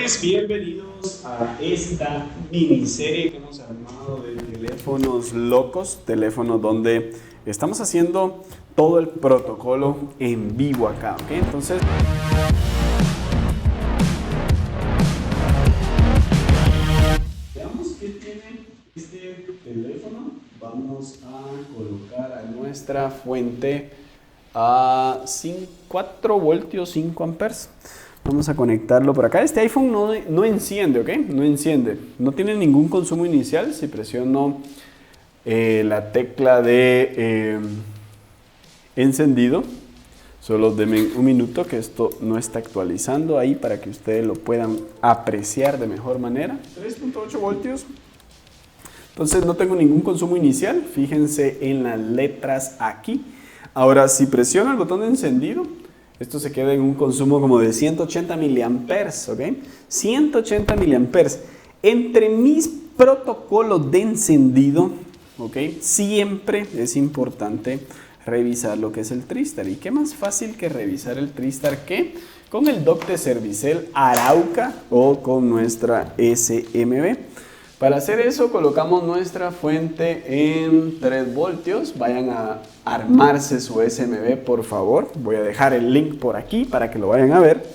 Pues bienvenidos a esta miniserie que hemos armado de teléfonos locos, teléfonos donde estamos haciendo todo el protocolo en vivo acá, ¿ok? Entonces, veamos qué tiene este teléfono. Vamos a colocar a nuestra fuente a 4 voltios, 5 amperes. Vamos a conectarlo por acá. Este iPhone no enciende, ¿ok? No enciende. No tiene ningún consumo inicial. Si presiono la tecla de encendido, solo denme un minuto que esto no está actualizando ahí para que ustedes lo puedan apreciar de mejor manera. 3.8 voltios. Entonces no tengo ningún consumo inicial. Fíjense en las letras aquí. Ahora, si presiono el botón de encendido, esto se queda en un consumo como de 180 miliamperes, ¿ok? 180 miliamperes. Entre mis protocolos de encendido, ¿ok? Siempre es importante revisar lo que es el TriStar. ¿Y qué más fácil que revisar el TriStar que con el dock de Servicel Arauca o con nuestra SMB? Para hacer eso colocamos nuestra fuente en 3 voltios. Vayan a armarse su SMB, por favor. Voy a dejar el link por aquí para que lo vayan a ver.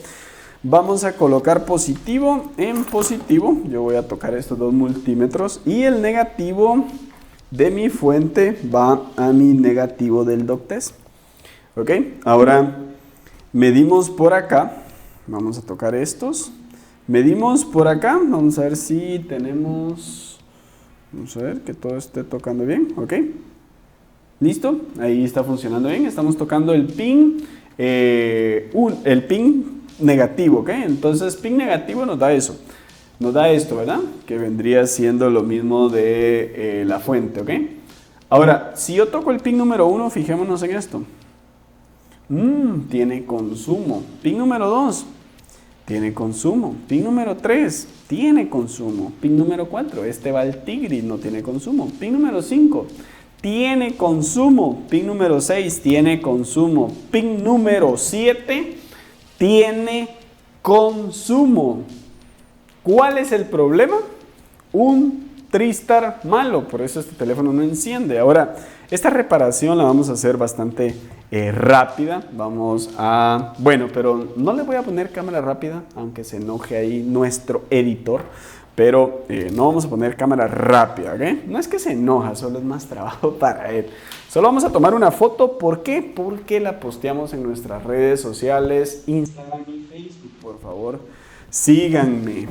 Vamos a colocar positivo en positivo. Yo voy a tocar estos dos multímetros y el negativo de mi fuente va a mi negativo del dock test. ¿Ok? Ahora medimos por acá. Vamos a tocar estos. Medimos por acá, vamos a ver si tenemos, vamos a ver que todo esté tocando bien, ok. Listo, ahí está funcionando bien, estamos tocando el pin, el pin negativo, ok. Entonces pin negativo nos da eso, nos da esto, ¿verdad? Que vendría siendo lo mismo de la fuente, ok. Ahora, si yo toco el pin número 1, fijémonos en esto. Tiene consumo. Pin número 2. Tiene consumo. Pin número 3, tiene consumo. Pin número 4, este va al Tigris, no tiene consumo. Pin número 5, tiene consumo. Pin número 6, tiene consumo. Pin número 7, tiene consumo. ¿Cuál es el problema? Un TriStar malo, por eso este teléfono no enciende. Ahora, esta reparación la vamos a hacer bastante rápida. Vamos a... Bueno, pero no le voy a poner cámara rápida, aunque se enoje ahí nuestro editor. Pero no vamos a poner cámara rápida, ¿ok? No es que se enoja, solo es más trabajo para él. Solo vamos a tomar una foto. ¿Por qué? Porque la posteamos en nuestras redes sociales, Instagram y Facebook. Por favor, síganme.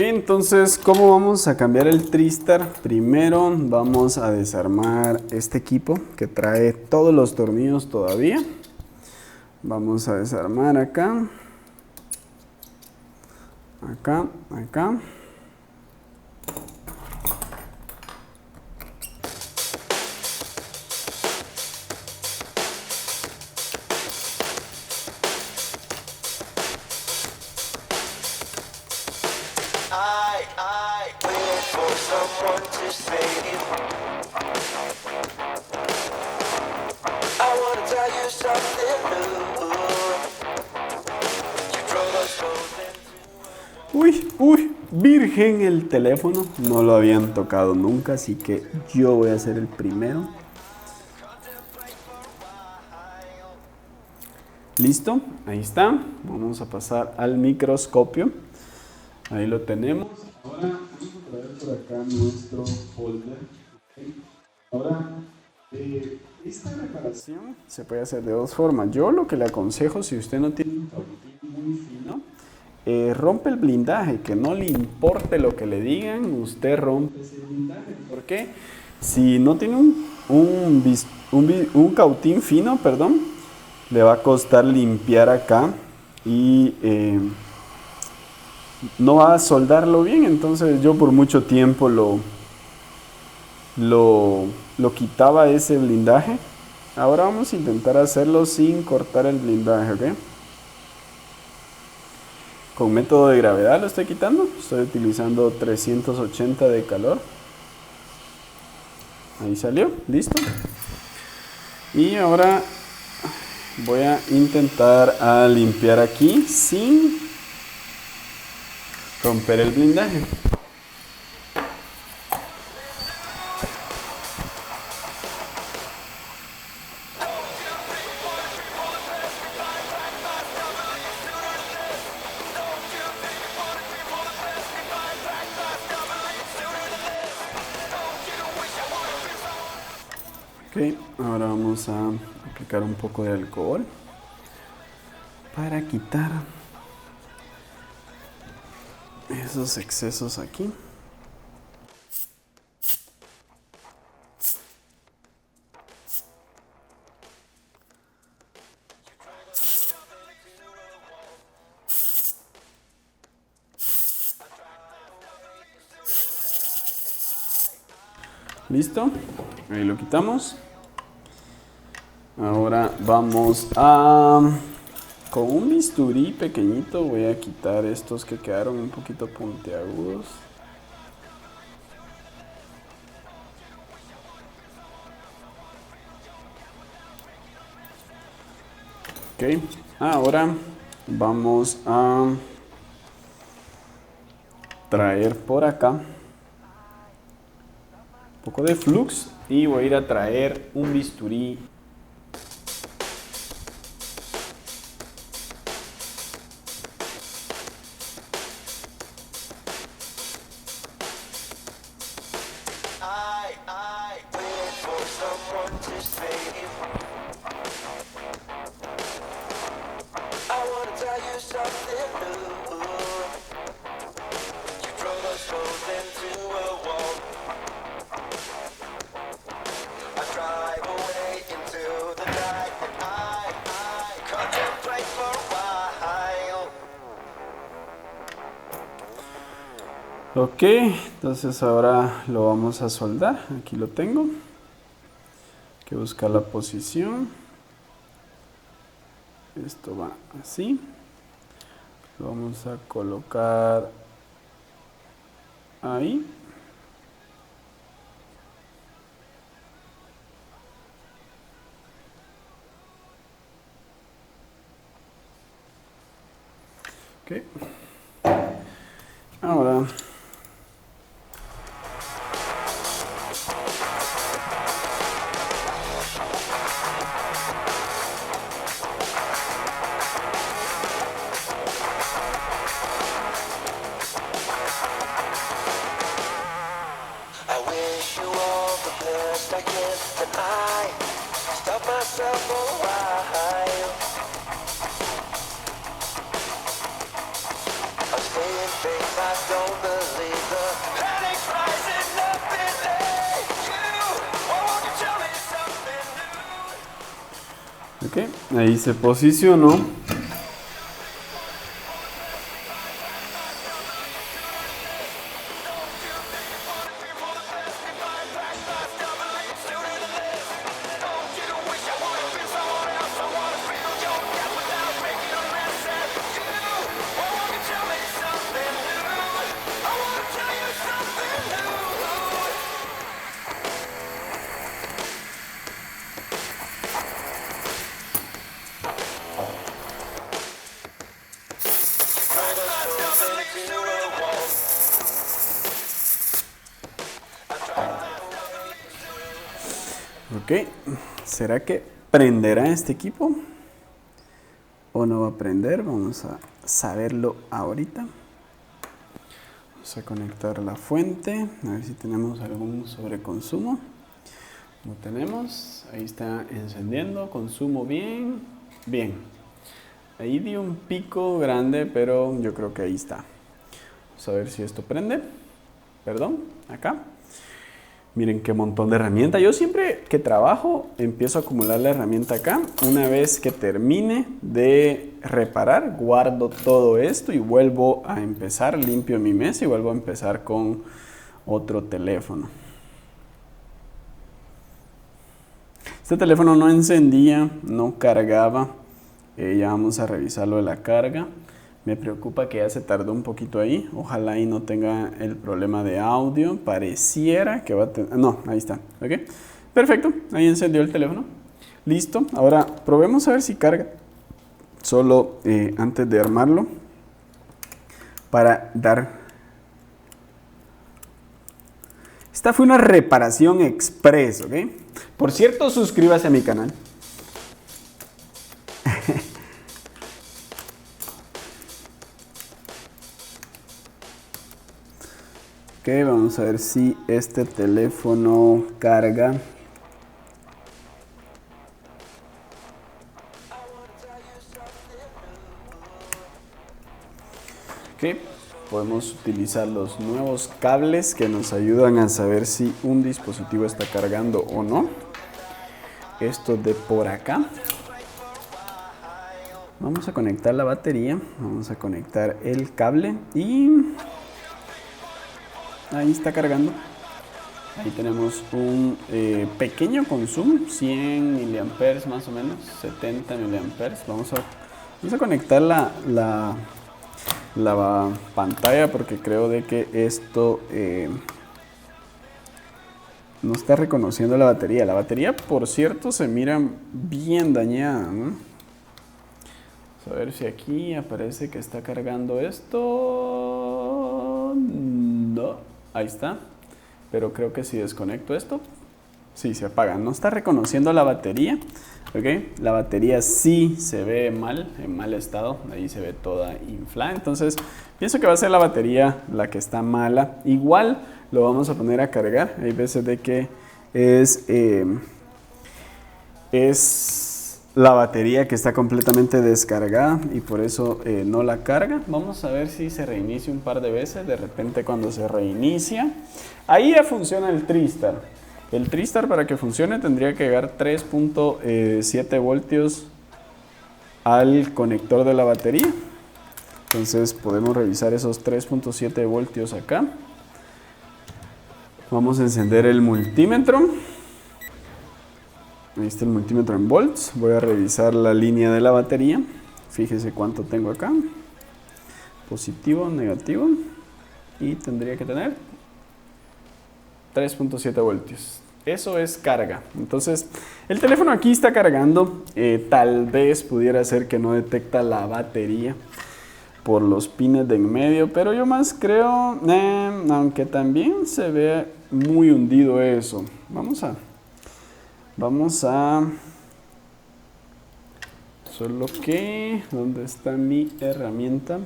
Entonces, ¿cómo vamos a cambiar el TriStar? Primero vamos a desarmar este equipo que trae todos los tornillos todavía. Vamos a desarmar acá, acá, acá. Uy, virgen el teléfono, no lo habían tocado nunca, así que yo voy a ser el primero. Listo, ahí está. Vamos a pasar al microscopio. Ahí lo tenemos. Ahora vamos a traer por acá nuestro folder. ¿Okay? Ahora, esta reparación se puede hacer de dos formas. Yo lo que le aconsejo, si usted no tiene un cautín muy fino, rompe el blindaje, que no le importe lo que le digan, usted rompe ese blindaje. ¿Por qué? Si no tiene un cautín fino, perdón, le va a costar limpiar acá y no va a soldarlo bien. Entonces yo por mucho tiempo lo quitaba ese blindaje Ahora vamos a intentar hacerlo sin cortar el blindaje, ¿ok? Con método de gravedad lo estoy quitando. Estoy utilizando 380 de calor. Ahí salió, listo. Y ahora voy a intentar limpiar aquí sin romper el blindaje. Ok, ahora vamos a aplicar un poco de alcohol para quitar esos excesos aquí. Listo, ahí lo quitamos. Ahora vamos a, con un bisturí pequeñito, voy a quitar estos que quedaron un poquito puntiagudos. Ok, ahora vamos a traer por acá un poco de flux y voy a ir a traer un bisturí. Ok, entonces ahora lo vamos a soldar. Aquí lo tengo. Hay que buscar la posición. Esto va así. Lo vamos a colocar ahí. Ok. Ahora ok, ahí se posicionó. Ok, ¿será que prenderá este equipo? ¿O no va a prender? Vamos a saberlo ahorita. Vamos a conectar la fuente, a ver si tenemos algún sobreconsumo. No tenemos, ahí está encendiendo, consumo bien, bien. Ahí di un pico grande, pero yo creo que ahí está. Vamos a ver si esto prende. Perdón, acá. Miren qué montón de herramientas. Yo siempre que trabajo empiezo a acumular la herramienta acá. Una vez que termine de reparar, guardo todo esto y vuelvo a empezar. Limpio mi mesa y vuelvo a empezar con otro teléfono. Este teléfono no encendía, no cargaba. Ya vamos a revisar lo de la carga. Me preocupa que ya se tardó un poquito ahí. Ojalá y no tenga el problema de audio. Pareciera que va a tener... No, ahí está. ¿Ok? Perfecto. Ahí encendió el teléfono. Listo. Ahora probemos a ver si carga. Solo antes de armarlo. Para dar... Esta fue una reparación express, ¿ok? Por cierto, suscríbase a mi canal. Ok, vamos a ver si este teléfono carga. Ok, podemos utilizar los nuevos cables que nos ayudan a saber si un dispositivo está cargando o no. Esto de por acá. Vamos a conectar la batería, vamos a conectar el cable y ahí está cargando. Ahí tenemos un pequeño consumo, 100 miliamperes más o menos, 70 miliamperes. Vamos a conectar la pantalla porque creo de que esto no está reconociendo la batería. La batería, por cierto, se mira bien dañada, ¿no? A ver si aquí aparece que está cargando esto. No, ahí está. Pero creo que si desconecto esto, sí se apaga. No está reconociendo la batería. ¿Ok? La batería sí se ve mal, en mal estado. Ahí se ve toda inflada. Entonces, pienso que va a ser la batería la que está mala. Igual lo vamos a poner a cargar. Hay veces de que es la batería que está completamente descargada y por eso no la carga. Vamos a ver si se reinicia un par de veces. De repente cuando se reinicia, ahí ya funciona el Tristar. El Tristar, para que funcione, tendría que llegar 3.7 voltios al conector de la batería. Entonces podemos revisar esos 3.7 voltios acá. Vamos a encender el multímetro. Ahí está el multímetro en volts. Voy a revisar la línea de la batería. Fíjese cuánto tengo acá. Positivo, negativo. Y tendría que tener 3.7 voltios. Eso es carga. Entonces, el teléfono aquí está cargando. Tal vez pudiera ser que no detecta la batería por los pines de en medio. Pero yo más creo, aunque también se ve muy hundido eso. Vamos a... Solo que... ¿Dónde está mi herramienta?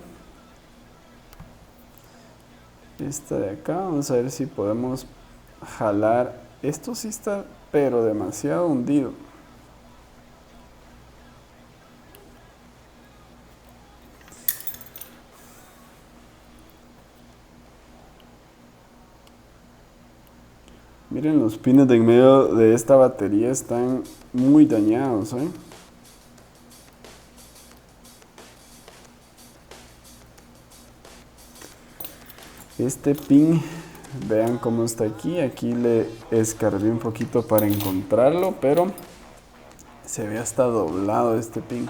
Esta de acá. Vamos a ver si podemos jalar. Esto sí está, pero demasiado hundido. Miren, los pines de en medio de esta batería están muy dañados, ¿eh? Este pin, vean cómo está aquí. Aquí le escarbé un poquito para encontrarlo, pero se ve hasta doblado este pin.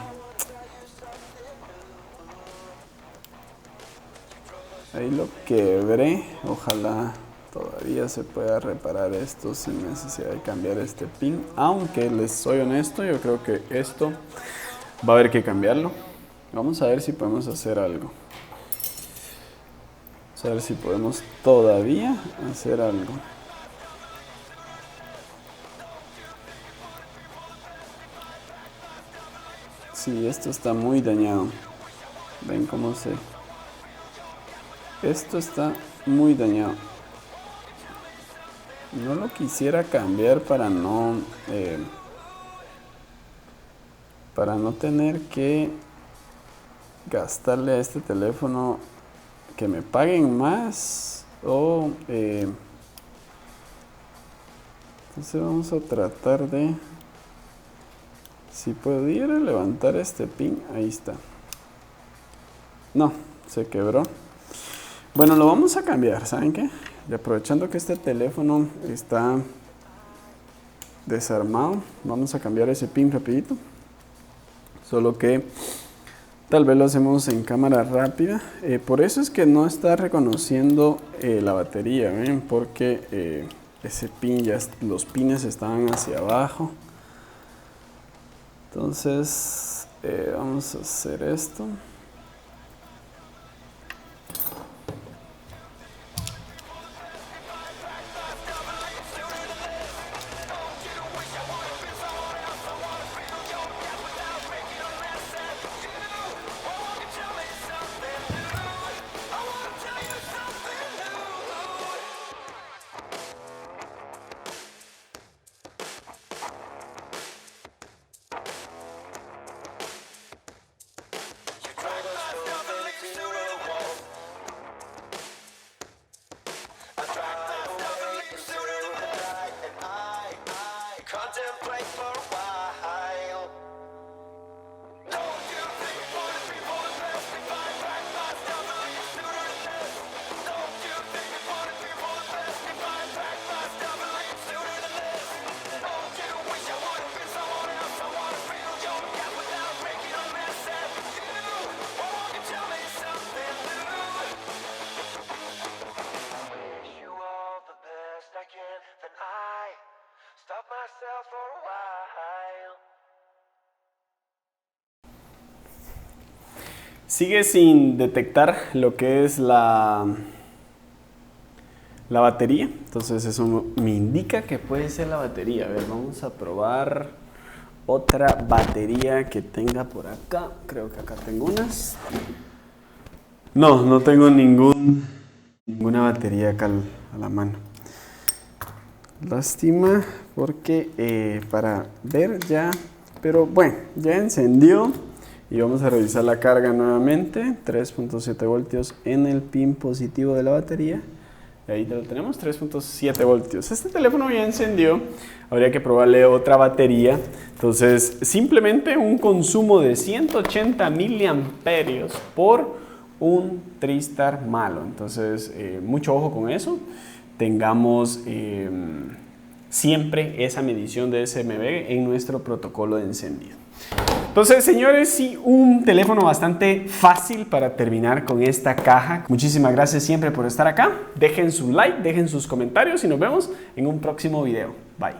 Ahí lo quebré. Ojalá todavía se pueda reparar esto sin necesidad de cambiar este pin. Aunque les soy honesto, yo creo que esto va a haber que cambiarlo. Vamos a ver si podemos hacer algo. Vamos a ver si podemos todavía hacer algo. Sí, esto está muy dañado. Ven cómo se... Esto está muy dañado. No lo quisiera cambiar para no tener que gastarle a este teléfono, que me paguen más o entonces vamos a tratar de, si pudiera levantar este pin. Ahí está. No, se quebró. Bueno, lo vamos a cambiar, ¿saben qué? Y aprovechando que este teléfono está desarmado. Vamos a cambiar ese pin rapidito. Solo que tal vez lo hacemos en cámara rápida. Por eso es que no está reconociendo la batería, ¿ven? Porque ese pin los pines estaban hacia abajo. Entonces vamos a hacer esto. Sigue sin detectar lo que es la batería, entonces eso me indica que puede ser la batería. A ver, vamos a probar otra batería que tenga por acá. Creo que acá tengo unas. No tengo ninguna batería acá a la mano. Lástima porque para ver ya, pero bueno, ya encendió. Y vamos a revisar la carga nuevamente, 3.7 voltios en el pin positivo de la batería. Y ahí lo tenemos, 3.7 voltios. Este teléfono ya encendió, habría que probarle otra batería. Entonces, simplemente un consumo de 180 miliamperios por un TriStar malo. Entonces, mucho ojo con eso. Tengamos siempre esa medición de SMB en nuestro protocolo de encendido. Entonces, señores, sí, un teléfono bastante fácil para terminar con esta caja. Muchísimas gracias siempre por estar acá. Dejen su like, dejen sus comentarios y nos vemos en un próximo video. Bye.